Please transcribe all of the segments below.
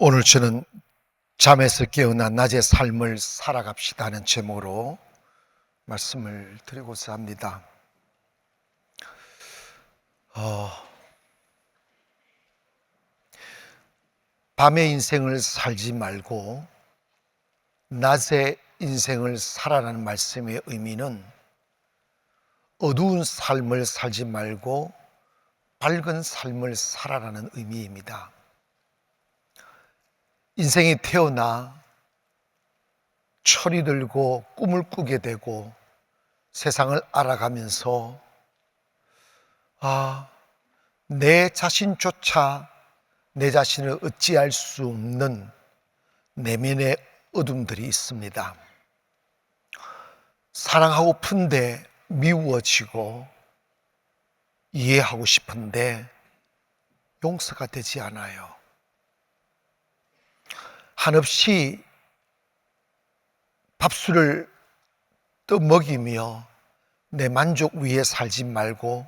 오늘 저는 잠에서 깨어나 낮의 삶을 살아갑시다 하는 제목으로 말씀을 드리고자 합니다. 밤의 인생을 살지 말고 낮의 인생을 살아라는 말씀의 의미는 어두운 삶을 살지 말고 밝은 삶을 살아라는 의미입니다. 인생이 태어나 철이 들고 꿈을 꾸게 되고 세상을 알아가면서 내 자신조차 내 자신을 어찌할 수 없는 내면의 어둠들이 있습니다. 사랑하고픈데 미워지고 이해하고 싶은데 용서가 되지 않아요. 한없이 밥술을 떠먹이며 내 만족 위에 살지 말고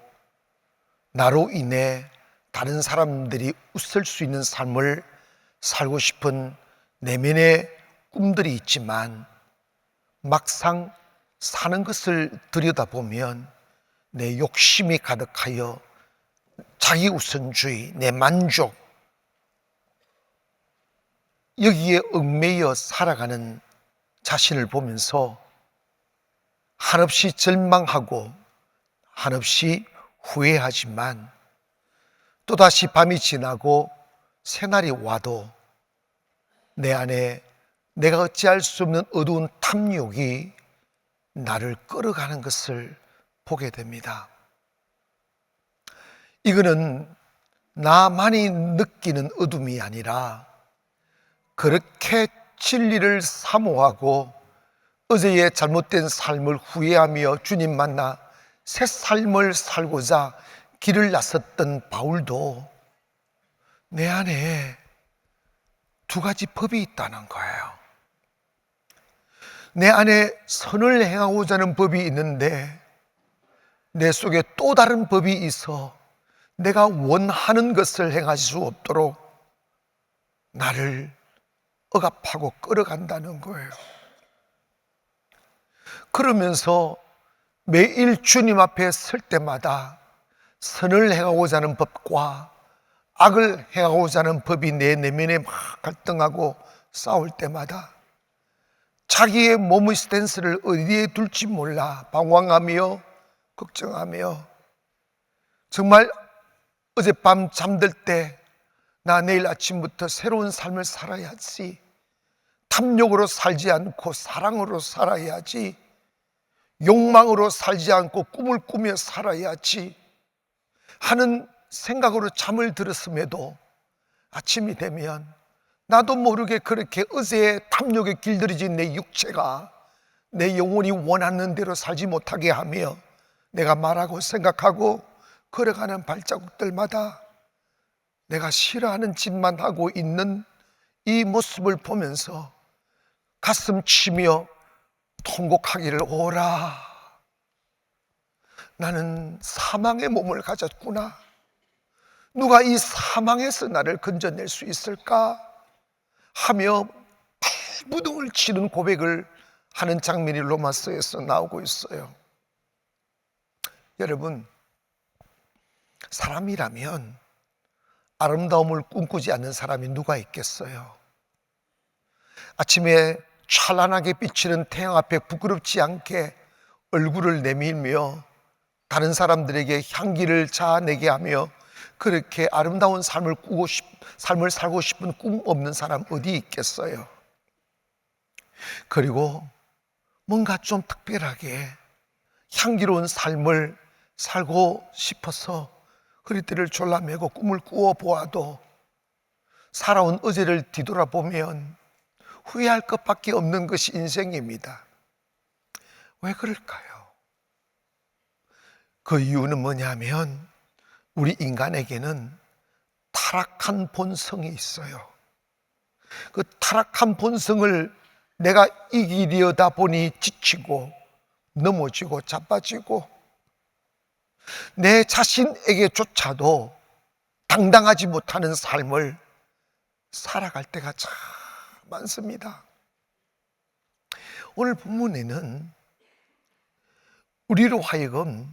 나로 인해 다른 사람들이 웃을 수 있는 삶을 살고 싶은 내면의 꿈들이 있지만 막상 사는 것을 들여다보면 내 욕심이 가득하여 자기우선주의, 내 만족 여기에 얽매여 살아가는 자신을 보면서 한없이 절망하고 한없이 후회하지만 또다시 밤이 지나고 새날이 와도 내 안에 내가 어찌할 수 없는 어두운 탐욕이 나를 끌어가는 것을 보게 됩니다. 이거는 나만이 느끼는 어둠이 아니라 그렇게 진리를 사모하고 어제의 잘못된 삶을 후회하며 주님 만나 새 삶을 살고자 길을 나섰던 바울도 내 안에 두 가지 법이 있다는 거예요. 내 안에 선을 행하고자 하는 법이 있는데 내 속에 또 다른 법이 있어 내가 원하는 것을 행할 수 없도록 나를 억압하고 끌어간다는 거예요. 그러면서 매일 주님 앞에 설 때마다 선을 행하고자 하는 법과 악을 행하고자 하는 법이 내 내면에 막 갈등하고 싸울 때마다 자기의 몸의 스탠스를 어디에 둘지 몰라 방황하며 걱정하며 정말 어젯밤 잠들 때 나 내일 아침부터 새로운 삶을 살아야지, 탐욕으로 살지 않고 사랑으로 살아야지, 욕망으로 살지 않고 꿈을 꾸며 살아야지 하는 생각으로 잠을 들었음에도 아침이 되면 나도 모르게 그렇게 어제의 탐욕에 길들여진 내 육체가 내 영혼이 원하는 대로 살지 못하게 하며 내가 말하고 생각하고 걸어가는 발자국들마다 내가 싫어하는 짓만 하고 있는 이 모습을 보면서 가슴 치며 통곡하기를, 오라, 나는 사망의 몸을 가졌구나. 누가 이 사망에서 나를 건져낼 수 있을까 하며 발부둥을 치는 고백을 하는 장면이 로마서에서 나오고 있어요. 여러분, 사람이라면 아름다움을 꿈꾸지 않는 사람이 누가 있겠어요? 아침에 찬란하게 비치는 태양 앞에 부끄럽지 않게 얼굴을 내밀며 다른 사람들에게 향기를 자아내게 하며 그렇게 아름다운 삶을 삶을 살고 싶은 꿈 없는 사람 어디 있겠어요? 그리고 뭔가 좀 특별하게 향기로운 삶을 살고 싶어서 허리띠를 졸라매고 꿈을 꾸어 보아도 살아온 어제를 뒤돌아보면 후회할 것밖에 없는 것이 인생입니다. 왜 그럴까요? 그 이유는 뭐냐면 우리 인간에게는 타락한 본성이 있어요. 그 타락한 본성을 내가 이기려다 보니 지치고 넘어지고 자빠지고 내 자신에게조차도 당당하지 못하는 삶을 살아갈 때가 참 많습니다. 오늘 본문에는 우리로 하여금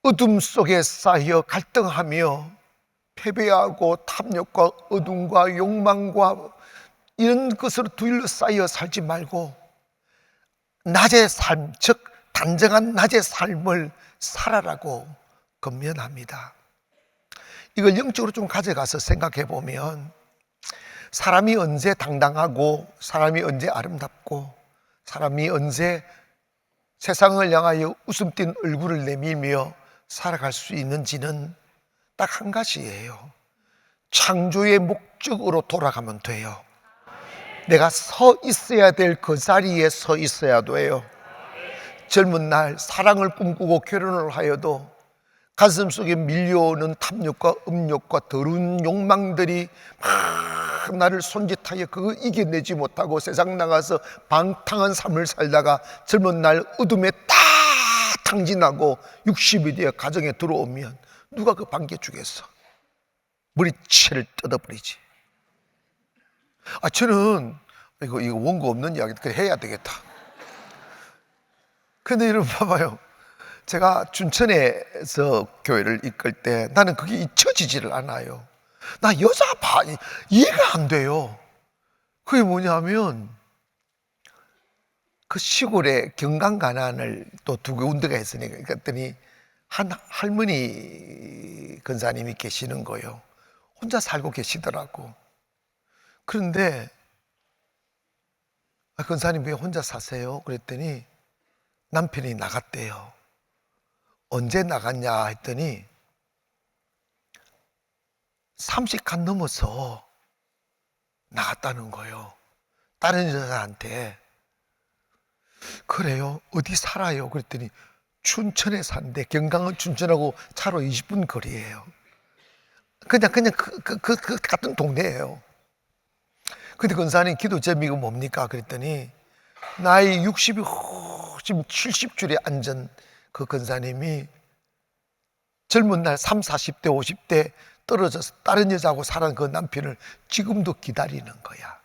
어둠 속에 쌓여 갈등하며 패배하고 탐욕과 어둠과 욕망과 이런 것으로 둘러싸여 살지 말고 낮의 삶, 즉 단정한 낮의 삶을 살아라고 권면합니다. 이걸 영적으로 좀 가져가서 생각해 보면 사람이 언제 당당하고 사람이 언제 아름답고 사람이 언제 세상을 향하여 웃음 띤 얼굴을 내밀며 살아갈 수 있는지는 딱 한 가지예요. 창조의 목적으로 돌아가면 돼요. 내가 서 있어야 될 그 자리에 서 있어야 돼요. 젊은 날 사랑을 꿈꾸고 결혼을 하여도 가슴속에 밀려오는 탐욕과 음욕과 더러운 욕망들이 막 나를 손짓하여 그거 이겨내지 못하고 세상 나가서 방탕한 삶을 살다가 젊은 날 어둠에 딱 탕진하고 60이 되어 가정에 들어오면 누가 그 반겨주겠어? 머리채를 뜯어버리지. 저는 이거 원고 없는 이야기 해야 되겠다. 근데 여러분 봐봐요. 제가 춘천에서 교회를 이끌 때 나는 그게 잊혀지지를 않아요. 나 여자 이해가 안 돼요. 그게 뭐냐면 그 시골에 경강가난을 또 두고 운동가 했으니까 그랬더니 한 할머니 권사님이 계시는 거예요. 혼자 살고 계시더라고. 그런데 권사님 왜 혼자 사세요? 그랬더니 남편이 나갔대요. 언제 나갔냐 했더니 30간 넘어서 나갔다는 거예요. 다른 여자한테. 그래요? 어디 살아요? 그랬더니 춘천에 산대. 경강은 춘천하고 차로 20분 거리예요. 그냥 그 같은 동네예요. 근데 권사님 기도 제목이 뭡니까? 그랬더니 나이 60이 지금 70줄에 앉은 그 권사님이 젊은 날 30, 40대, 50대 떨어져서 다른 여자하고 살은 그 남편을 지금도 기다리는 거야.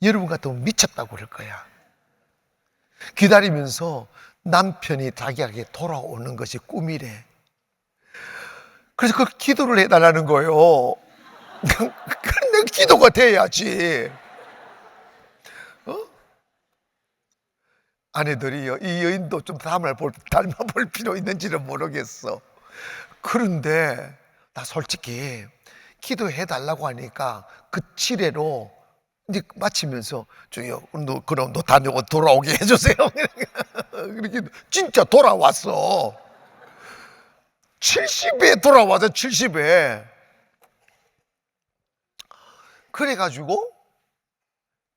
여러분 같으면 미쳤다고 그럴 거야. 기다리면서 남편이 자기에게 돌아오는 것이 꿈이래. 그래서 그 기도를 해달라는 거예요. 그런데 기도가 돼야지. 아내들이요, 이 여인도 좀 닮아볼 필요 있는지는 모르겠어. 그런데 나 솔직히 기도해달라고 하니까 그 치레로 이제 마치면서 주여, 그럼 너 다녀오고 돌아오게 해주세요. 그렇게 진짜 돌아왔어. 70에 돌아와서 70에. 그래가지고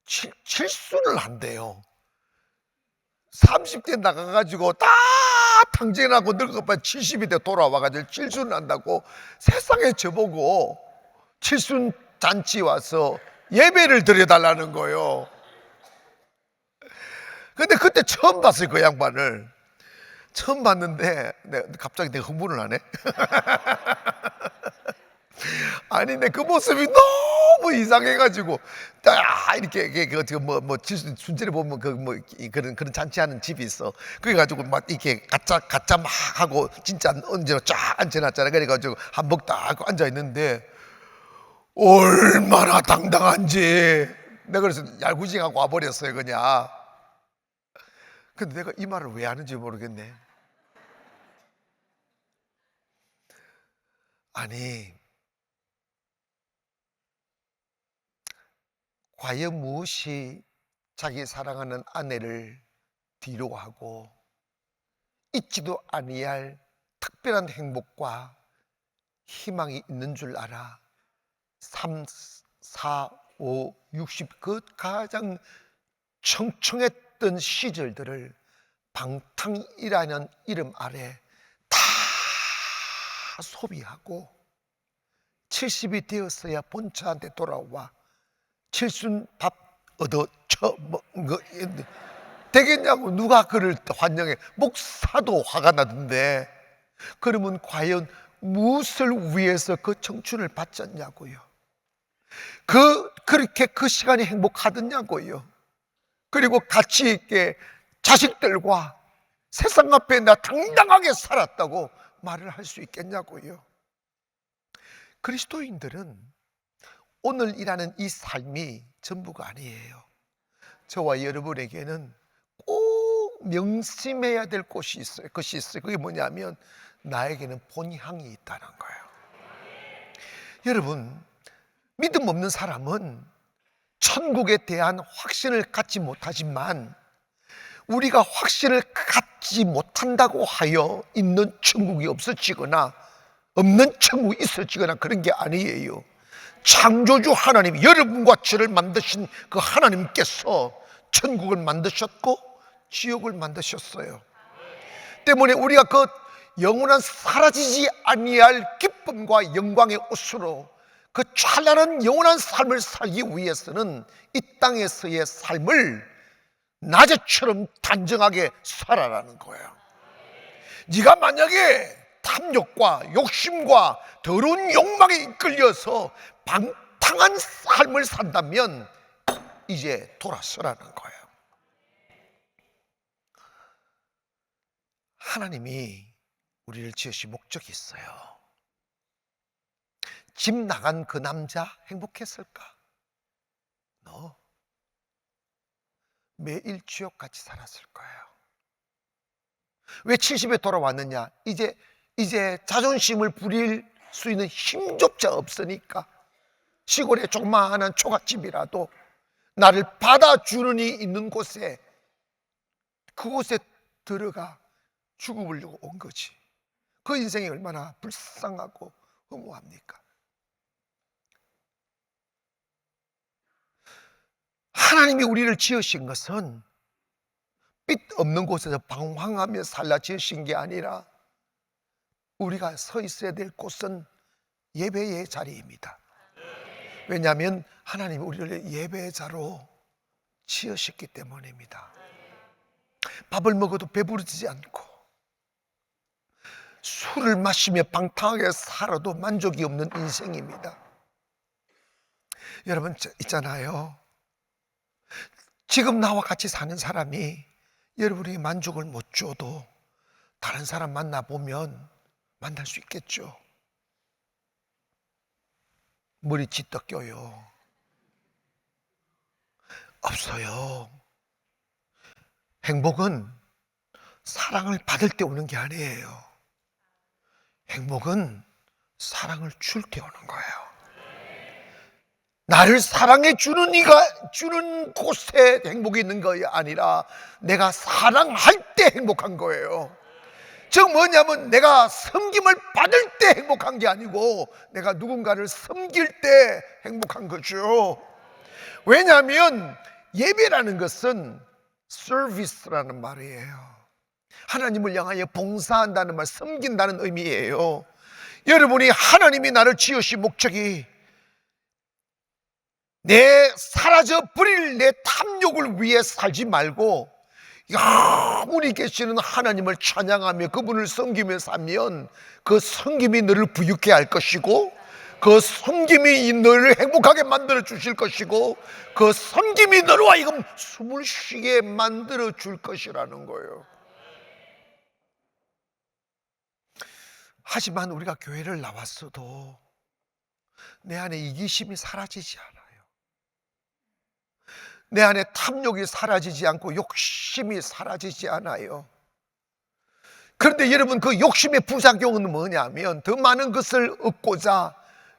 칠순을 한대요. 30대 나가가지고 다 탕진하고 늙어봐 70이 돼 돌아와가지고 칠순을 한다고 세상에 저보고 칠순 잔치 와서 예배를 드려달라는 거예요. 근데 그때 처음 봤어요, 그 양반을. 처음 봤는데 갑자기 내가 흥분을 하네. 아니, 내 그 모습이 너무 이상해가지고, 이렇게, 순전히 보면 그런 잔치하는 집이 있어. 그래가지고 막 이렇게 가짜 막 하고, 진짜 언제로 쫙 앉혀놨잖아. 그래가지고 한복 딱 하고 앉아있는데, 얼마나 당당한지. 내가 그래서 얄궂이하고 와버렸어요, 그냥. 근데 내가 이 말을 왜 하는지 모르겠네. 아니, 과연 무엇이 자기 사랑하는 아내를 뒤로 하고 잊지도 아니할 특별한 행복과 희망이 있는 줄 알아? 3, 4, 5, 60 그 가장 청청했던 시절들을 방탕이라는 이름 아래 다 소비하고 70이 되었어야 본처한테 돌아와 칠순 밥 얻어 되겠냐고. 누가 그를 환영해? 목사도 화가 나던데. 그러면 과연 무엇을 위해서 그 청춘을 바쳤냐고요. 그렇게 그 시간이 행복하더냐고요. 그리고 같이 있게 자식들과 세상 앞에 나 당당하게 살았다고 말을 할 수 있겠냐고요. 그리스도인들은 오늘 일하는 이 삶이 전부가 아니에요. 저와 여러분에게는 꼭 명심해야 될 것이 있어요. 그게 뭐냐면 나에게는 본향이 있다는 거예요. 여러분, 믿음 없는 사람은 천국에 대한 확신을 갖지 못하지만 우리가 확신을 갖지 못한다고 하여 있는 천국이 없어지거나 없는 천국이 있어지거나 그런 게 아니에요. 창조주 하나님, 여러분과 저를 만드신 그 하나님께서 천국을 만드셨고 지옥을 만드셨어요. 때문에 우리가 그 영원한 사라지지 아니할 기쁨과 영광의 옷으로 그 찬란한 영원한 삶을 살기 위해서는 이 땅에서의 삶을 낮에처럼 단정하게 살아라는 거예요. 네가 만약에 탐욕과 욕심과 더러운 욕망에 이끌려서 방탕한 삶을 산다면 이제 돌아서라는 거예요. 하나님이 우리를 지으신 목적이 있어요. 집 나간 그 남자 행복했을까? No. 매일 지옥같이 살았을 거예요. 왜 70에 돌아왔느냐? 이제 자존심을 부릴 수 있는 힘조차 없으니까 시골에 조그마한 초가집이라도 나를 받아주는 이 있는 곳에 그곳에 들어가 죽어보려고 온 거지. 그 인생이 얼마나 불쌍하고 허무합니까? 하나님이 우리를 지으신 것은 빛 없는 곳에서 방황하며 살라 지으신 게 아니라 우리가 서 있어야 될 곳은 예배의 자리입니다. 왜냐하면 하나님이 우리를 예배의 자로 지으셨기 때문입니다. 밥을 먹어도 배부르지 않고 술을 마시며 방탕하게 살아도 만족이 없는 인생입니다. 여러분 있잖아요. 지금 나와 같이 사는 사람이 여러분이 만족을 못 줘도 다른 사람 만나보면 만날 수 있겠죠. 머리 찢다 껴요. 없어요. 행복은 사랑을 받을 때 오는 게 아니에요. 행복은 사랑을 줄 때 오는 거예요. 나를 사랑해 주는 이가 주는 곳에 행복이 있는 것이 아니라 내가 사랑할 때 행복한 거예요. 즉 뭐냐면 내가 섬김을 받을 때 행복한 게 아니고 내가 누군가를 섬길 때 행복한 거죠. 왜냐하면 예배라는 것은 서비스라는 말이에요. 하나님을 향하여 봉사한다는 말, 섬긴다는 의미예요. 여러분이 하나님이 나를 지으신 목적이 내 사라져 버릴 내 탐욕을 위해 살지 말고 영원히 계시는 하나님을 찬양하며 그분을 섬기며 살면 그 섬김이 너를 부유케 할 것이고 그 섬김이 너를 행복하게 만들어 주실 것이고 그 섬김이 너로 하여금 숨을 쉬게 만들어 줄 것이라는 거예요. 하지만 우리가 교회를 나왔어도 내 안에 이기심이 사라지지 않아요. 내 안에 탐욕이 사라지지 않고 욕심이 사라지지 않아요. 그런데 여러분 그 욕심의 부작용은 뭐냐면 더 많은 것을 얻고자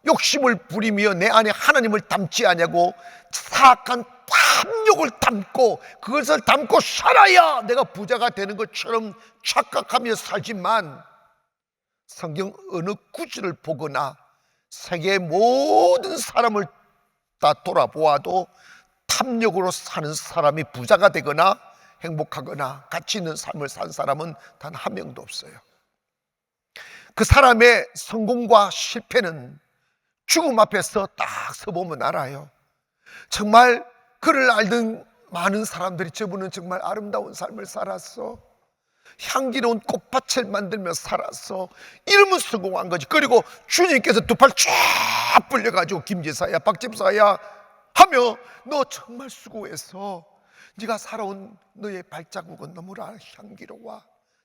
욕심을 부리며 내 안에 하나님을 담지 않냐고 사악한 탐욕을 담고 그것을 담고 살아야 내가 부자가 되는 것처럼 착각하며 살지만 성경 어느 구절을 보거나 세계의 모든 사람을 다 돌아보아도 탐욕으로 사는 사람이 부자가 되거나 행복하거나 가치 있는 삶을 산 사람은 단 한 명도 없어요. 그 사람의 성공과 실패는 죽음 앞에서 딱 서보면 알아요. 정말 그를 알던 많은 사람들이 저분은 정말 아름다운 삶을 살았어. 향기로운 꽃밭을 만들며 살았어. 이러면 성공한 거지. 그리고 주님께서 두 팔 쫙 벌려가지고 김지사야, 박집사야 하며 너 정말 수고했어. 네가 살아온 너의 발자국은 너무나 향기로워.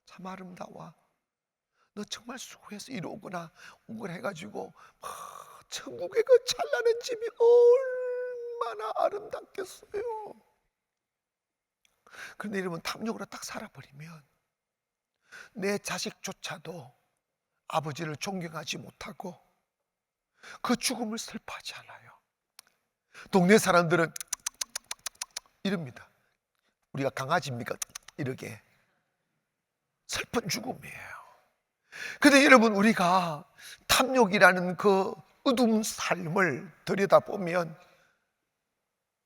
참 아름다워. 너 정말 수고해서 이러구나. 오거나 해가지고 천국의 그 찬란한 집이 얼마나 아름답겠어요. 그런데 여러분, 탐욕으로 딱 살아버리면 내 자식조차도 아버지를 존경하지 못하고 그 죽음을 슬퍼하지 않아요. 동네 사람들은 이럽니다. 우리가 강아지입니까? 이렇게 슬픈 죽음이에요. 그런데 여러분, 우리가 탐욕이라는 그 어두운 삶을 들여다보면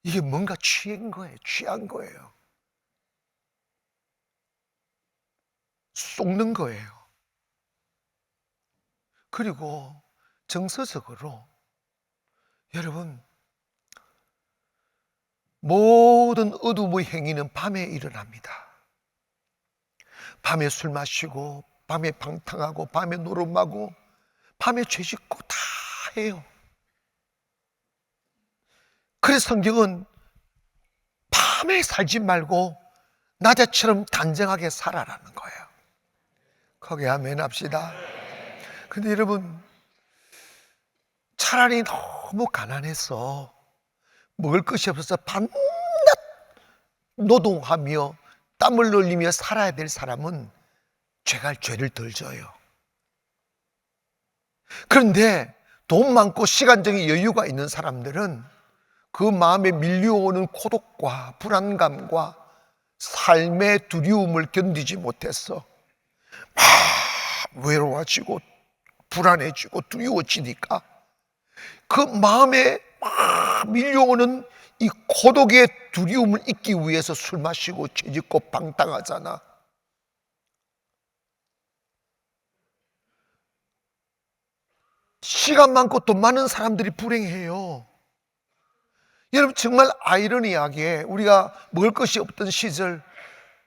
이게 뭔가 취한 거예요. 취한 거예요. 속는 거예요. 그리고 정서적으로 여러분, 모든 어둠의 행위는 밤에 일어납니다. 밤에 술 마시고, 밤에 방탕하고, 밤에 노름하고, 밤에 죄 짓고 다 해요. 그래서 성경은 밤에 살지 말고 낮에처럼 단정하게 살아라는 거예요. 거기 아멘 합시다. 근데 여러분, 차라리 너무 가난해서 먹을 것이 없어서 밤낮 노동하며 땀을 흘리며 살아야 될 사람은 죄갈 죄를 덜 져요. 그런데 돈 많고 시간적인 여유가 있는 사람들은 그 마음에 밀려오는 고독과 불안감과 삶의 두려움을 견디지 못해서 막 외로워지고 불안해지고 두려워지니까 그 마음에 막 밀려오는 이 고독의 두려움을 잊기 위해서 술 마시고 죄짓고 방탕하잖아. 시간 많고 돈 많은 사람들이 불행해요. 여러분, 정말 아이러니하게 우리가 먹을 것이 없던 시절,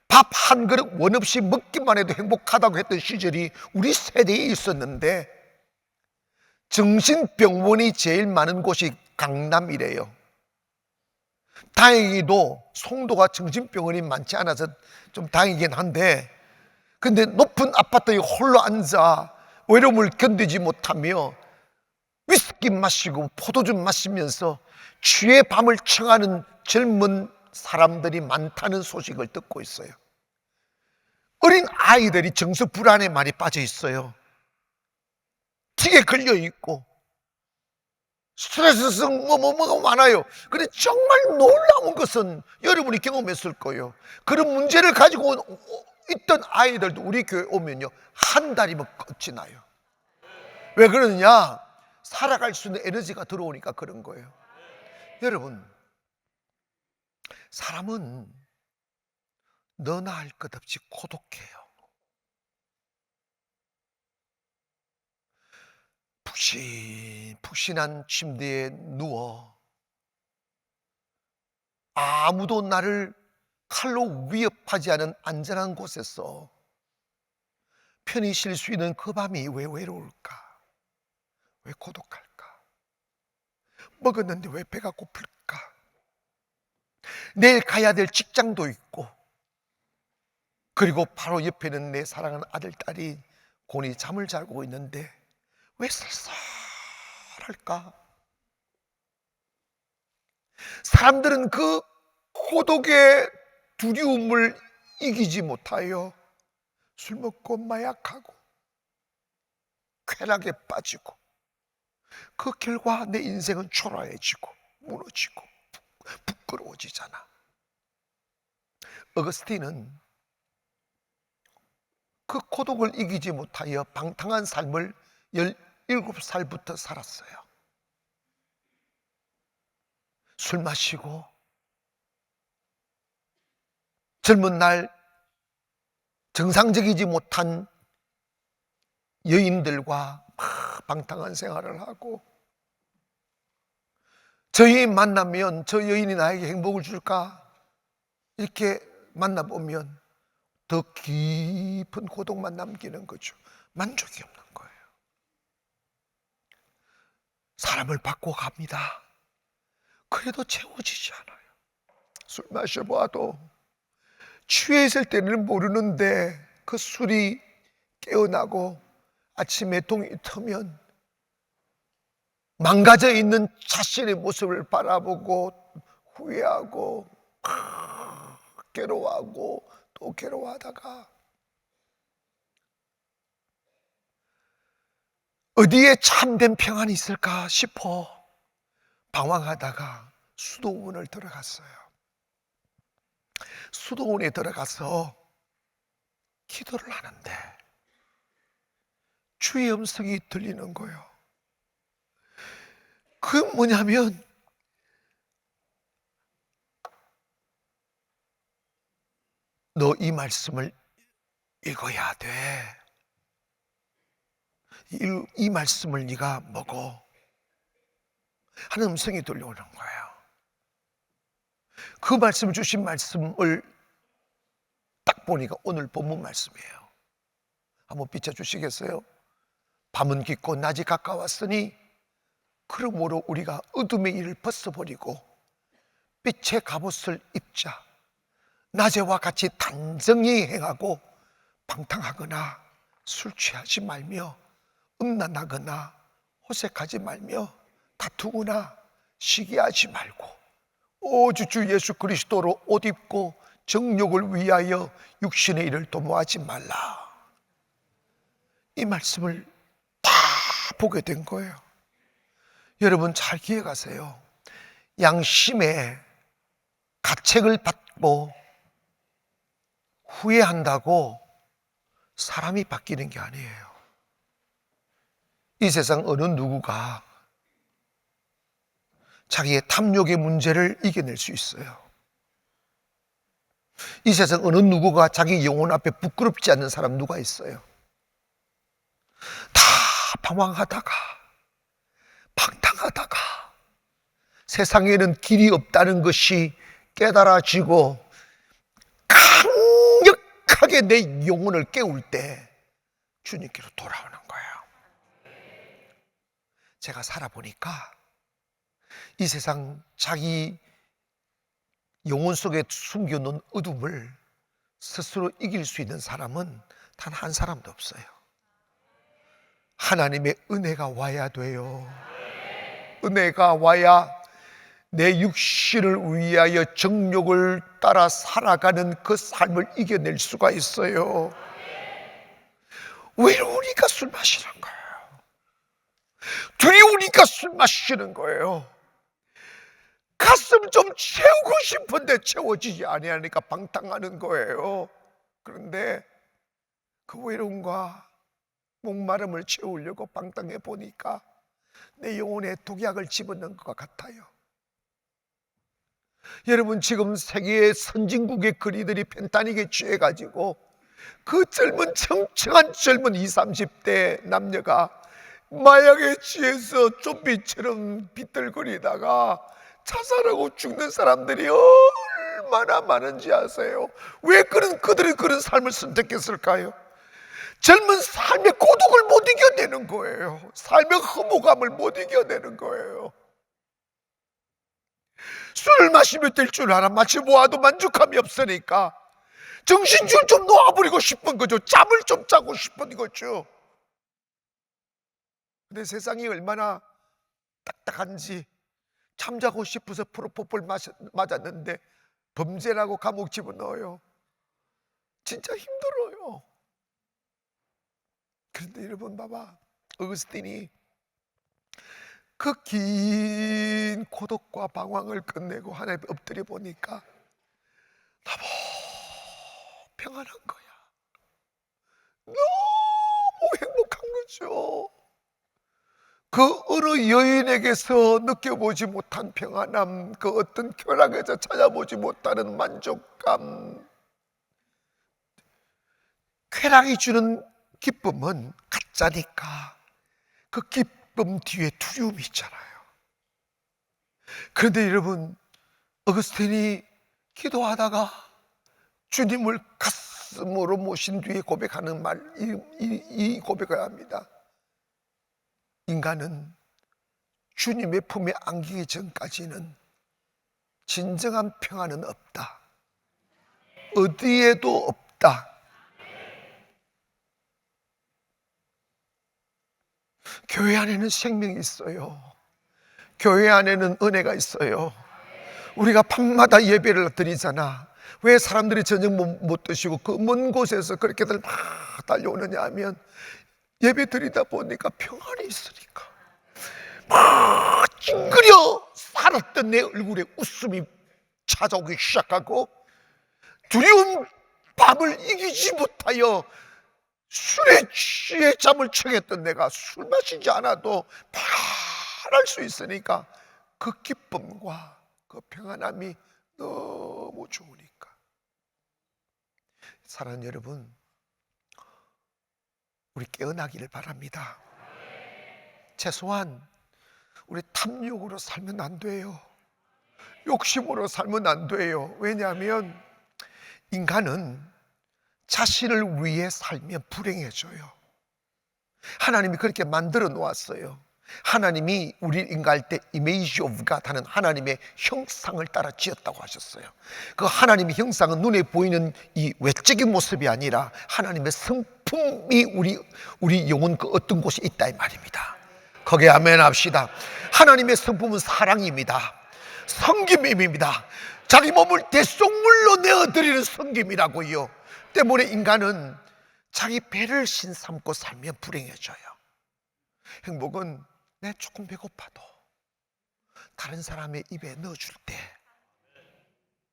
밥 한 그릇 원 없이 먹기만 해도 행복하다고 했던 시절이 우리 세대에 있었는데 정신병원이 제일 많은 곳이 강남이래요. 다행히도 송도가 정신병원이 많지 않아서 좀 다행이긴 한데, 근데 높은 아파트에 홀로 앉아 외로움을 견디지 못하며 위스키 마시고 포도주 마시면서 취의 밤을 청하는 젊은 사람들이 많다는 소식을 듣고 있어요. 어린 아이들이 정서 불안에 많이 빠져 있어요. 틱에 걸려 있고 스트레스성 뭐가 많아요. 그런데 정말 놀라운 것은 여러분이 경험했을 거예요. 그런 문제를 가지고 있던 아이들도 우리 교회 오면요, 한 달이면 끝이 나요. 왜 그러느냐? 살아갈 수 있는 에너지가 들어오니까 그런 거예요. 여러분, 사람은 너나 할 것 없이 고독해요. 푹신푹신한 침대에 누워 아무도 나를 칼로 위협하지 않은 안전한 곳에서 편히 쉴 수 있는 그 밤이 왜 외로울까? 왜 고독할까? 먹었는데 왜 배가 고플까? 내일 가야 될 직장도 있고, 그리고 바로 옆에는 내 사랑하는 아들, 딸이 곤히 잠을 자고 있는데 왜 쓸쓸할까? 사람들은 그 고독의 두려움을 이기지 못하여 술 먹고 마약하고 쾌락에 빠지고, 그 결과 내 인생은 초라해지고 무너지고 부끄러워지잖아. 어거스틴은 그 고독을 이기지 못하여 방탕한 삶을 17살부터 살았어요. 술 마시고 젊은 날 정상적이지 못한 여인들과 방탕한 생활을 하고, 저 여인 만나면 저 여인이 나에게 행복을 줄까? 이렇게 만나보면 더 깊은 고독만 남기는 거죠. 만족이 없는 거예요. 사람을 바꿔갑니다. 그래도 채워지지 않아요. 술 마셔봐도 취해 있을 때는 모르는데 그 술이 깨어나고 아침에 동이 트면 망가져 있는 자신의 모습을 바라보고 후회하고 괴로워하고 또 괴로워하다가 어디에 참된 평안이 있을까 싶어 방황하다가 수도원을 들어갔어요. 수도원에 들어가서 기도를 하는데 주의 음성이 들리는 거예요. 그 뭐냐면 너 이 말씀을 읽어야 돼. 이 말씀을 네가 먹어 하는 음성이 들려오는 거예요. 그 말씀 주신 말씀을 딱 보니까 오늘 본문 말씀이에요. 한번 비춰주시겠어요? 밤은 깊고 낮이 가까웠으니 그러므로 우리가 어둠의 일을 벗어버리고 빛의 갑옷을 입자. 낮에와 같이 단정히 행하고 방탕하거나 술 취하지 말며 음란하거나 호색하지 말며 다투거나 시기하지 말고 오직 주 예수 그리스도로 옷 입고 정욕을 위하여 육신의 일을 도모하지 말라. 이 말씀을 다 보게 된 거예요. 여러분 잘 기억하세요. 양심의 가책을 받고 후회한다고 사람이 바뀌는 게 아니에요. 이 세상 어느 누구가 자기의 탐욕의 문제를 이겨낼 수 있어요. 이 세상 어느 누구가 자기 영혼 앞에 부끄럽지 않는 사람 누가 있어요? 다 방황하다가 방탕하다가 세상에는 길이 없다는 것이 깨달아지고 강력하게 내 영혼을 깨울 때 주님께로 돌아오는 거예요. 제가 살아보니까 이 세상 자기 영혼 속에 숨겨놓은 어둠을 스스로 이길 수 있는 사람은 단 한 사람도 없어요. 하나님의 은혜가 와야 돼요. 은혜가 와야 내 육신을 위하여 정욕을 따라 살아가는 그 삶을 이겨낼 수가 있어요. 외로우니까 술 마시는 거예요. 두려우니까 술 마시는 거예요. 가슴 좀 채우고 싶은데 채워지지 아니하니까 방탕하는 거예요. 그런데 그 외로움과 목마름을 채우려고 방탕해 보니까 내 영혼에 독약을 집어넣은 것 같아요. 여러분 지금 세계의 선진국의 거리들이 펜타닉에 취해가지고 그 젊은 청청한 젊은 20, 30대 남녀가 마약에 취해서 좀비처럼 비틀거리다가 자살하고 죽는 사람들이 얼마나 많은지 아세요? 왜 그들은 그런 삶을 선택했을까요? 젊은 삶의 고독을 못 이겨내는 거예요. 삶의 허무감을 못 이겨내는 거예요. 술을 마시면 될 줄 알아. 마치 모아도 만족함이 없으니까 정신줄 좀 놓아버리고 싶은 거죠. 잠을 좀 자고 싶은 거죠. 근데 세상이 얼마나 딱딱한지 잠자고 싶어서 프로포폴 맞았는데 범죄라고 감옥 집어넣어요. 진짜 힘들어요. 그런데 여러분 봐봐, 어거스틴이 그 긴 고독과 방황을 끝내고 하나님 엎드려 보니까 너무 평안한 거야. 너무 행복한 거죠. 그 어느 여인에게서 느껴보지 못한 평안함, 그 어떤 쾌락에서 찾아보지 못하는 만족감. 쾌락이 주는 기쁨은 가짜니까 그 기쁨 뒤에 두려움이 있잖아요. 그런데 여러분, 어거스틴이 기도하다가 주님을 가슴으로 모신 뒤에 고백하는 말, 이 고백을 합니다. 인간은 주님의 품에 안기기 전까지는 진정한 평안은 없다. 어디에도 없다. 교회 안에는 생명이 있어요. 교회 안에는 은혜가 있어요. 우리가 밤마다 예배를 드리잖아. 왜 사람들이 저녁 못 드시고 그 먼 곳에서 그렇게들 막 달려오느냐 하면 예배 드리다 보니까 평안이 있으니까. 막 찡그려 살았던 내 얼굴에 웃음이 찾아오기 시작하고, 두려운 밤을 이기지 못하여 술에 취해 잠을 청했던 내가 술 마시지 않아도 편할 수 있으니까 그 기쁨과 그 평안함이 너무 좋으니까. 사랑하는 여러분, 우리 깨어나기를 바랍니다. 최소한 우리 탐욕으로 살면 안 돼요. 욕심으로 살면 안 돼요. 왜냐하면 인간은 자신을 위해 살면 불행해져요. 하나님이 그렇게 만들어 놓았어요. 하나님이 우리 인간할 때 image of God 하는 하나님의 형상을 따라 지었다고 하셨어요. 그 하나님의 형상은 눈에 보이는 이 외적인 모습이 아니라 하나님의 성품이 우리 영혼 그 어떤 곳에 있다 이 말입니다. 거기에 아멘 합시다. 하나님의 성품은 사랑입니다. 섬김입니다. 자기 몸을 대속물로 내어드리는 섬김이라고요. 때문에 인간은 자기 배를 신삼고 살면 불행해져요. 행복은 내 조금 배고파도 다른 사람의 입에 넣어줄 때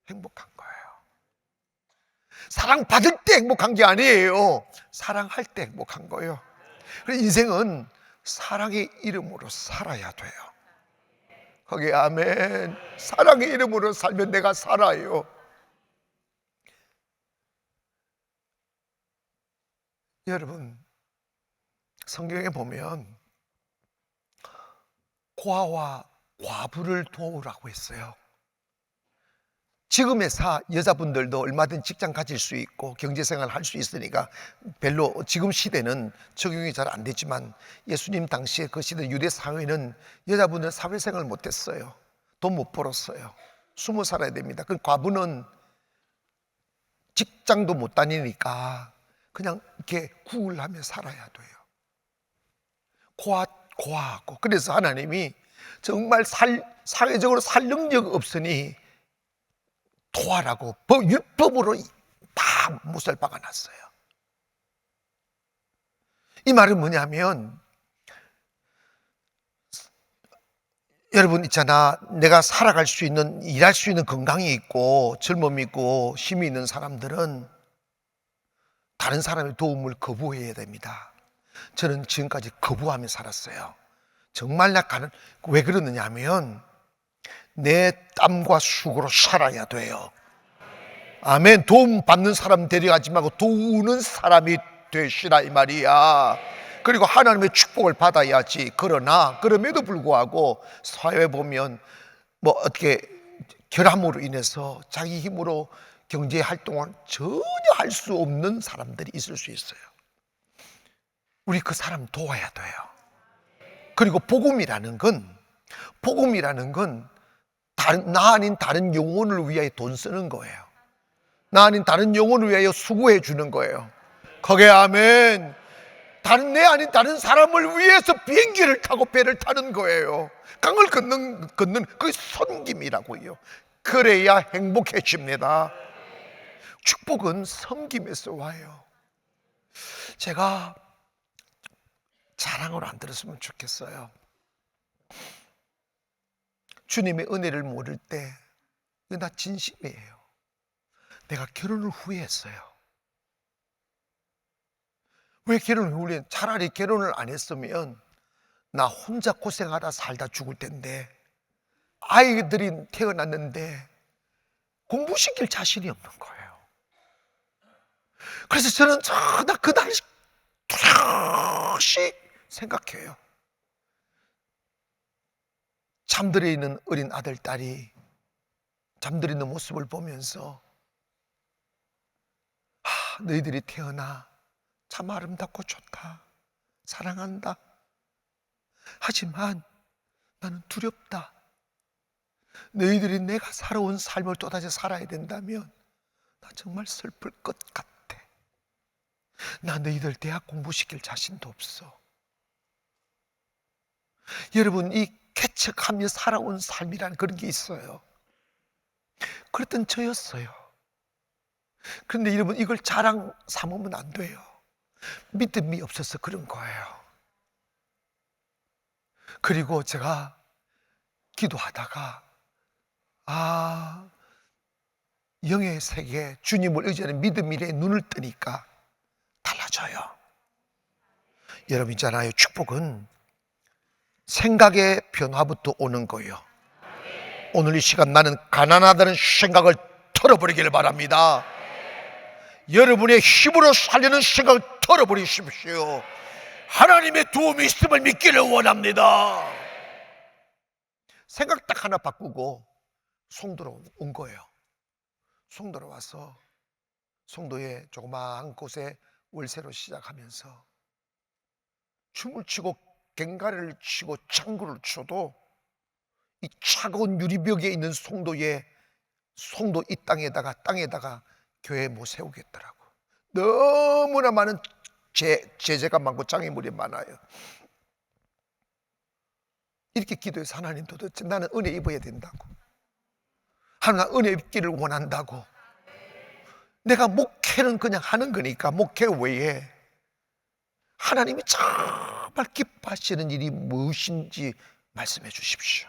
행복한 거예요. 사랑받을 때 행복한 게 아니에요. 사랑할 때 행복한 거예요. 그래서 인생은 사랑의 이름으로 살아야 돼요. 거기에 아멘. 사랑의 이름으로 살면 내가 살아요. 여러분, 성경에 보면 고아와 과부를 도우라고 했어요. 지금의 여자분들도 얼마든 직장 가질 수 있고 경제생활 할 수 있으니까 별로 지금 시대는 적용이 잘 안 되지만, 예수님 당시에 그 시대 유대 사회는 여자분들 사회생활 못했어요. 돈 못 벌었어요. 숨어 살아야 됩니다. 그 과부는 직장도 못 다니니까 그냥 이렇게 구을 하며 살아야 돼요. 고아하고. 그래서 하나님이 정말 사회적으로 살 능력 없으니 도와라고 율법으로 다 못을 박아놨어요. 이 말은 뭐냐면, 여러분 있잖아, 내가 살아갈 수 있는, 일할 수 있는 건강이 있고 젊음이 있고 힘이 있는 사람들은 다른 사람의 도움을 거부해야 됩니다. 저는 지금까지 거부하며 살았어요. 정말 왜 그러느냐 하면 내 땀과 수고로 살아야 돼요. 아멘. 도움 받는 사람 데려가지 말고 도우는 사람이 되시라 이 말이야. 그리고 하나님의 축복을 받아야지. 그러나 그럼에도 불구하고 사회에 보면 뭐 어떻게 결함으로 인해서 자기 힘으로 경제 활동을 전혀 할 수 없는 사람들이 있을 수 있어요. 우리 그 사람 도와야 돼요. 그리고 복음이라는 건 나 아닌 다른 영혼을 위하여 돈 쓰는 거예요. 나 아닌 다른 영혼을 위하여 수고해 주는 거예요. 거기에 아멘. 내 아닌 다른 사람을 위해서 비행기를 타고 배를 타는 거예요. 강을 걷는 그 섬김이라고요. 그래야 행복해집니다. 축복은 섬김에서 와요. 제가 자랑으로 안 들었으면 좋겠어요. 주님의 은혜를 모를 때, 나 진심이에요. 내가 결혼을 후회했어요. 왜 결혼을 후회했어요? 차라리 결혼을 안 했으면 나 혼자 고생하다 살다 죽을 텐데, 아이들이 태어났는데 공부시킬 자신이 없는 거예요. 그래서 저는 나 그날 다시 생각해요. 잠들어 있는 어린 아들, 딸이 잠들어 있는 모습을 보면서 너희들이 태어나 참 아름답고 좋다, 사랑한다. 하지만 나는 두렵다. 너희들이 내가 살아온 삶을 또다시 살아야 된다면 나 정말 슬플 것 같아. 나 너희들 대학 공부시킬 자신도 없어. 여러분, 이 개척하며 살아온 삶이란 그런 게 있어요. 그랬던 저였어요. 그런데 여러분, 이걸 자랑 삼으면 안 돼요. 믿음이 없어서 그런 거예요. 그리고 제가 기도하다가 영의 세계, 주님을 의지하는 믿음 일에 눈을 뜨니까 달라져요. 여러분 있잖아요, 축복은 생각의 변화부터 오는 거예요. 오늘 이 시간 나는 가난하다는 생각을 털어버리기를 바랍니다. 여러분의 힘으로 살려는 생각을 털어버리십시오. 하나님의 도움이 있음을 믿기를 원합니다. 생각 딱 하나 바꾸고 송도로 온 거예요. 송도로 와서 송도의 조그마한 곳에 월세로 시작하면서 춤을 추고 갱가리를 치고 장구를 쳐도 이 차가운 유리벽에 있는 송도 이 땅에다가 교회 못 세우겠더라고. 너무나 많은 제재가 많고 장애물이 많아요. 이렇게 기도해서 하나님, 도대체 나는 은혜 입어야 된다고, 하나님 은혜 입기를 원한다고. 내가 목회는 그냥 하는 거니까 목회 외에 하나님이 정말 기뻐하시는 일이 무엇인지 말씀해 주십시오.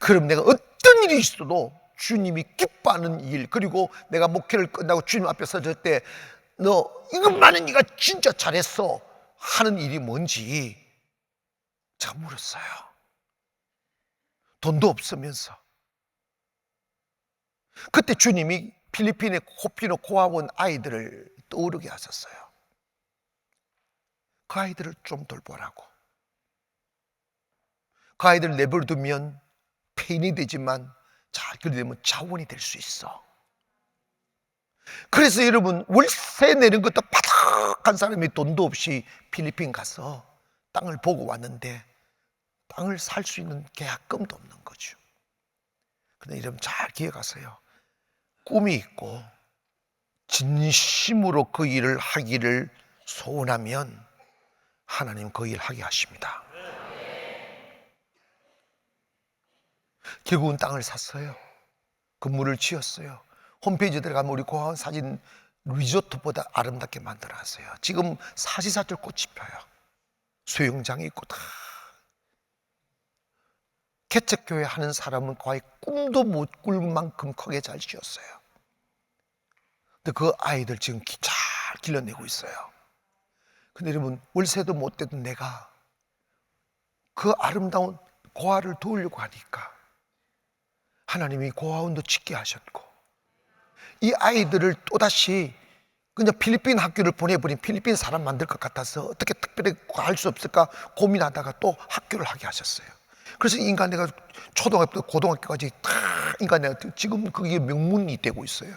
그럼 내가 어떤 일이 있어도 주님이 기뻐하는 일, 그리고 내가 목회를 끝나고 주님 앞에 서질 때 너 이것만은 네가 진짜 잘했어 하는 일이 뭔지 제가 물었어요. 돈도 없으면서. 그때 주님이 필리핀의 호피노 고아원 아이들을 떠오르게 하셨어요. 그 아이들을 좀 돌보라고. 그 아이들 내버려두면 폐인이 되지만 잘 그리되면 자원이 될 수 있어. 그래서 여러분, 월세 내는 것도 바닥한 사람이 돈도 없이 필리핀 가서 땅을 보고 왔는데 땅을 살 수 있는 계약금도 없는 거죠. 근데 여러분 잘 기억하세요. 꿈이 있고 진심으로 그 일을 하기를 소원하면 하나님 그 일 하게 하십니다. 결국은 땅을 샀어요. 건물을 지었어요. 홈페이지에 들어가면 우리 고아원 사진 리조트보다 아름답게 만들어놨어요. 지금 사시사철 꽃이 펴요. 수영장이 있고 다. 개척교회 하는 사람은 거의 꿈도 못 꿀 만큼 크게 잘 지었어요. 근데 그 아이들 지금 잘 길러내고 있어요. 근데 여러분, 월세도 못 내던 내가 그 아름다운 고아를 도우려고 하니까 하나님이 고아원도 짓게 하셨고, 이 아이들을 또다시 그냥 필리핀 학교를 보내버린 필리핀 사람 만들 것 같아서 어떻게 특별히 할 수 없을까 고민하다가 또 학교를 하게 하셨어요. 그래서 인간대가 초등학교부터 고등학교까지 다 인간대가 지금 그게 명문이 되고 있어요.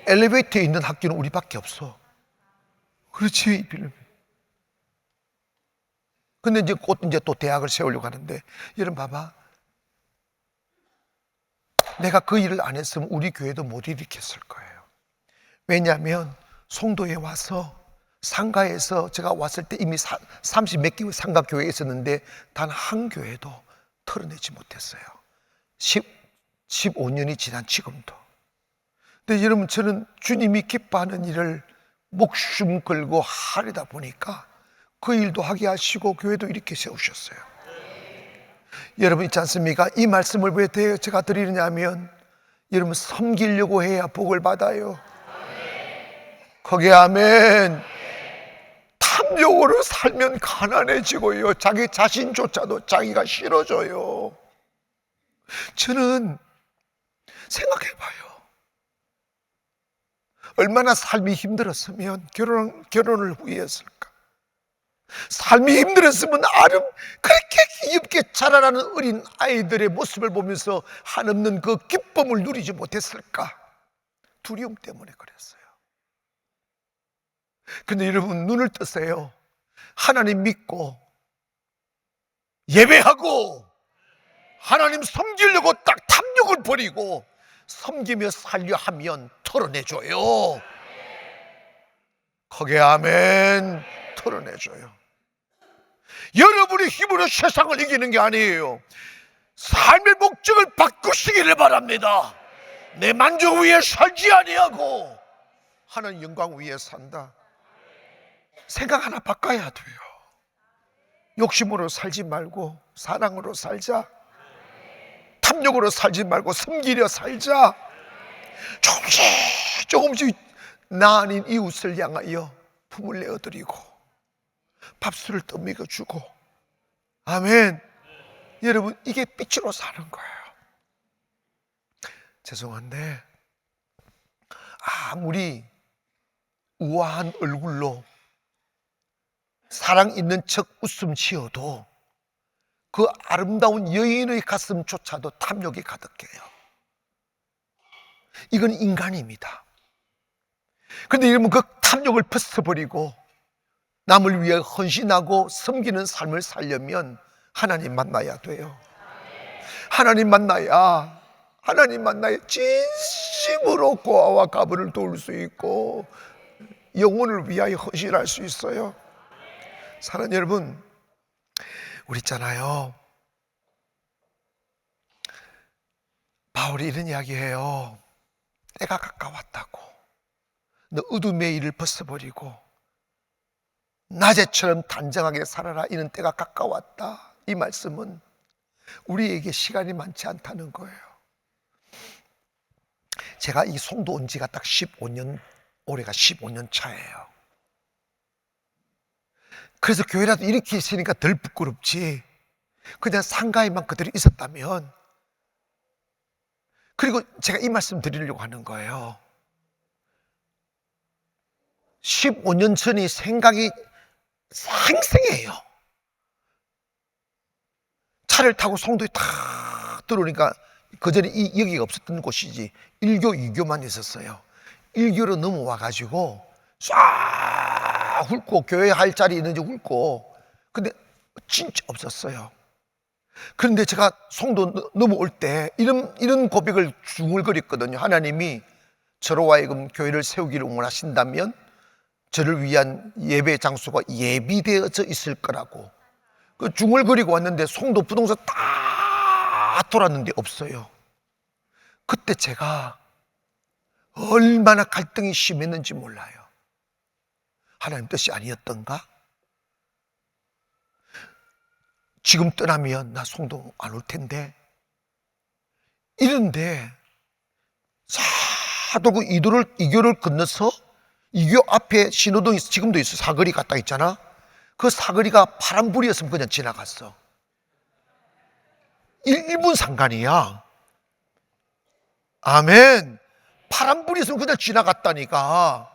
엘리베이터에 있는 학교는 우리밖에 없어. 그렇지, 필리핀. 근데 이제 곧 이제 또 대학을 세우려고 하는데, 여러분 봐봐. 내가 그 일을 안 했으면 우리 교회도 못 일으켰을 거예요. 왜냐하면 송도에 와서 상가에서 제가 왔을 때 이미 30몇 개 상가 교회에 있었는데 단 한 교회도 털어내지 못했어요. 15년이 지난 지금도. 근데 여러분, 저는 주님이 기뻐하는 일을 목숨 걸고 하려다 보니까 그 일도 하게 하시고 교회도 이렇게 세우셨어요. 여러분 있지 않습니까? 이 말씀을 왜 제가 드리느냐 하면, 여러분 섬기려고 해야 복을 받아요. 거기에 아멘. 탐욕으로 살면 가난해지고요, 자기 자신조차도 자기가 싫어져요. 저는 생각해봐요. 얼마나 삶이 힘들었으면 결혼을 후회했을까? 삶이 힘들었으면 그렇게 귀엽게 자라나는 어린 아이들의 모습을 보면서 한없는 그 기쁨을 누리지 못했을까? 두려움 때문에 그랬어요. 근데 여러분 눈을 뜨세요. 하나님 믿고 예배하고 하나님 섬기려고 딱 탐욕을 버리고 섬기며 살려 하면 털어내줘요. 크게 아멘. 털어내줘요. 여러분의 힘으로 세상을 이기는 게 아니에요. 삶의 목적을 바꾸시기를 바랍니다. 내 만족 위에 살지 아니하고 하나님 영광 위에 산다. 생각 하나 바꿔야 돼요. 욕심으로 살지 말고 사랑으로 살자. 탐욕으로 살지 말고 섬기려 살자. 조금씩 나 아닌 이웃을 향하여 품을 내어드리고 밥술을 떠먹여주고. 아멘. 여러분 이게 빛으로 사는 거예요. 죄송한데 아무리 우아한 얼굴로 사랑 있는 척 웃음 지어도 그 아름다운 여인의 가슴조차도 탐욕이 가득해요. 이건 인간입니다. 그런데 여러분 그 탐욕을 벗어버리고 남을 위해 헌신하고 섬기는 삶을 살려면 하나님 만나야 돼요. 하나님 만나야 진심으로 고아와 가부를 도울 수 있고 영혼을 위하여 헌신할 수 있어요. 사랑하는 여러분, 우리 있잖아요, 바울이 이런 이야기해요. 때가 가까웠다고. 너 어둠의 일을 벗어버리고 낮에처럼 단정하게 살아라. 이는 때가 가까웠다. 이 말씀은 우리에게 시간이 많지 않다는 거예요. 제가 이 송도 온 지가 딱 15년, 올해가 15년 차예요. 그래서 교회라도 이렇게 있으니까 덜 부끄럽지. 그냥 상가에만 그대로 있었다면. 그리고 제가 이 말씀 드리려고 하는 거예요. 15년 전이 생각이 생생해요. 차를 타고 송도에 탁 들어오니까 그전에 여기가 없었던 곳이지 1교, 2교만 있었어요. 1교로 넘어와가지고 쫙 훑고 교회 할 자리 있는지 훑고, 근데 진짜 없었어요. 그런데 제가 송도 넘어올 때 이런 고백을 중얼거렸거든요. 하나님이 저로 하여금 교회를 세우기를 원하신다면 저를 위한 예배 장소가 예비되어져 있을 거라고 그 중얼거리고 왔는데 송도 부동산 다 돌았는데 없어요. 그때 제가 얼마나 갈등이 심했는지 몰라요. 하나님 뜻이 아니었던가? 지금 떠나면 나 송도 안 올 텐데. 이런데 차 돌고 이교를 건너서 이교 앞에 신호등이 지금도 있어. 사거리 갔다 있잖아. 그 사거리가 파란불이었으면 그냥 지나갔어. 1분 상관이야. 아멘. 파란불이었으면 그냥 지나갔다니까.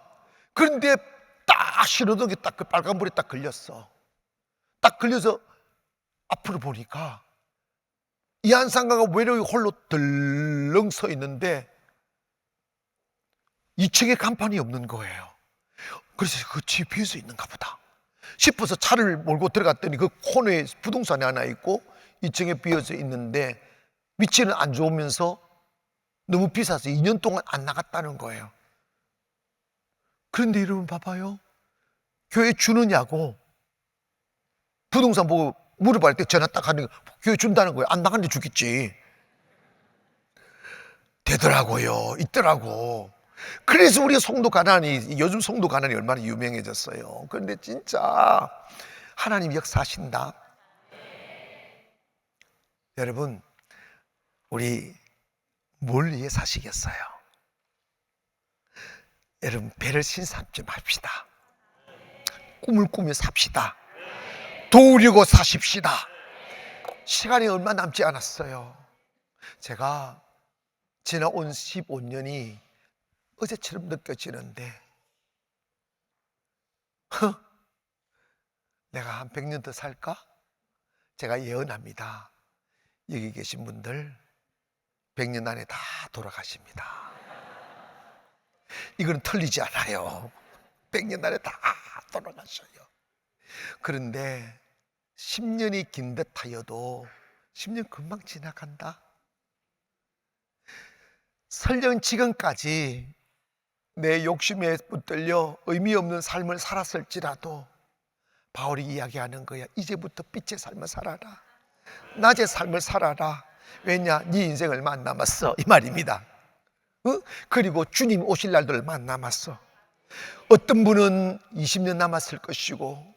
그런데 딱 신호등에 딱 그 빨간불에 딱 걸렸어. 딱 걸려서 앞으로 보니까 이 한상가가 외로이 홀로 덜렁 서 있는데 2층에 간판이 없는 거예요. 그래서 그 GP에서 있는가 보다 싶어서 차를 몰고 들어갔더니 그 코너에 부동산이 하나 있고 2층에 비어져 있는데 위치는 안 좋으면서 너무 비싸서 2년 동안 안 나갔다는 거예요. 그런데 여러분 봐봐요. 교회 주느냐고 부동산 보고 물어볼 때 전화 딱 하는 거 교회 준다는 거예요. 안 나갔는데 주겠지. 되더라고요. 있더라고. 그래서 우리 송도 가난이, 요즘 송도 가난이 얼마나 유명해졌어요. 그런데 진짜 하나님 역사하신다. 여러분, 우리 뭘 위해 사시겠어요? 여러분, 배를 신삼 좀 합시다. 꿈을 꾸며 삽시다. 도우려고 사십시다. 시간이 얼마 남지 않았어요. 제가 지나온 15년이 어제처럼 느껴지는데 내가 한 100년 더 살까? 제가 예언합니다. 여기 계신 분들 100년 안에 다 돌아가십니다. 이건 틀리지 않아요. 100년 안에 다 돌아가셔요. 그런데 10년이 긴 듯하여도 10년 금방 지나간다. 설령 지금까지 내 욕심에 붙들려 의미 없는 삶을 살았을지라도 바울이 이야기하는 거야. 이제부터 빛의 삶을 살아라. 낮의 삶을 살아라. 왜냐? 네 인생 얼마 안 남았어, 이 말입니다. 그리고 주님 오실 날도 얼마 안 남았어. 어떤 분은 20년 남았을 것이고,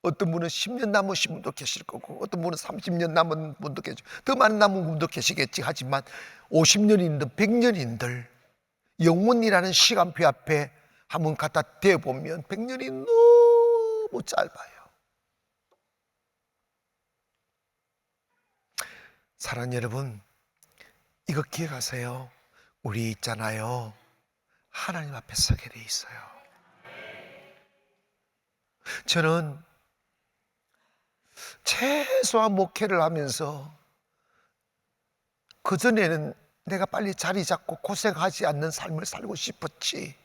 어떤 분은 10년 남으신 분도 계실 거고, 어떤 분은 30년 남은 분도 계시고, 더 많은 남은 분도 계시겠지. 하지만 50년인들 100년인들 영원이라는 시간표 앞에 한번 갖다 대보면 100년이 너무 짧아요. 사랑하는 여러분, 이거 기억하세요. 우리 있잖아요, 하나님 앞에 서게 돼 있어요. 저는 최소한 목회를 하면서 그전에는 내가 빨리 자리 잡고 고생하지 않는 삶을 살고 싶었지.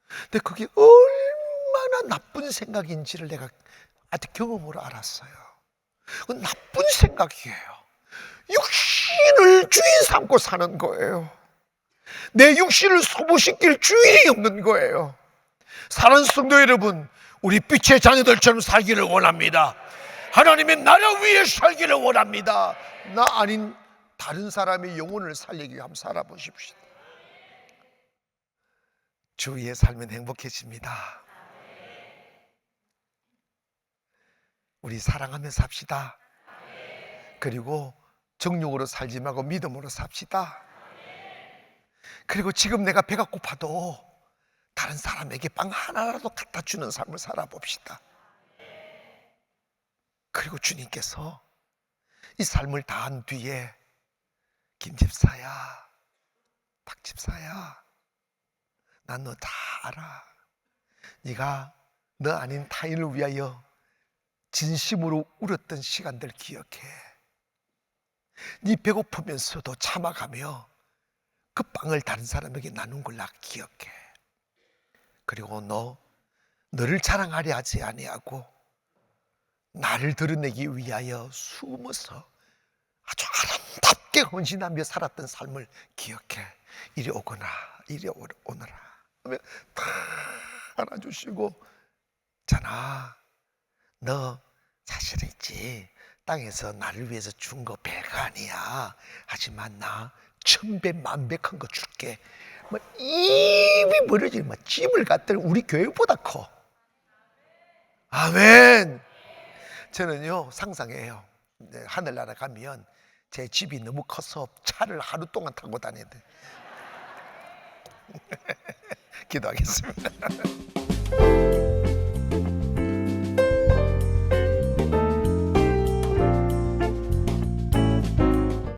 근데 그게 얼마나 나쁜 생각인지를 내가 아직 경험으로 알았어요. 그건 나쁜 생각이에요. 육신을 주인 삼고 사는 거예요. 내 육신을 소모시킬 주인이 없는 거예요. 사랑하는 성도 여러분, 우리 빛의 자녀들처럼 살기를 원합니다. 하나님의 나라 위에 살기를 원합니다. 나 아닌 다른 사람의 영혼을 살리기 위해 한번 살아보십시오. 주 위에 살면 행복해집니다. 우리 사랑하며 삽시다. 그리고 정욕으로 살지 말고 믿음으로 삽시다. 그리고 지금 내가 배가 고파도 다른 사람에게 빵 하나라도 갖다 주는 삶을 살아봅시다. 그리고 주님께서 이 삶을 다한 뒤에 김집사야, 박집사야, 난 너 다 알아. 네가 너 아닌 타인을 위하여 진심으로 울었던 시간들 기억해. 네 배고프면서도 참아가며 그 빵을 다른 사람에게 나눈 걸 나 기억해. 그리고 너를 자랑하려 하지 아니하고 나를 드러내기 위하여 숨어서 아주 아름답게 헌신하며 살았던 삶을 기억해. 이리 오거나 이리 오너라 하면 다 안아주시고, 잖아, 너 사실 있지, 땅에서 나를 위해서 준 거 별거 아니야. 하지만 나 1000배 만배 큰 거 줄게. 뭐 입이 멀어지는 뭐 집을 갖들 우리 교회보다 커. 아멘. 저는요 상상해요. 하늘나라 가면 제 집이 너무 커서 차를 하루 동안 타고 다녀야 돼. 기도하겠습니다.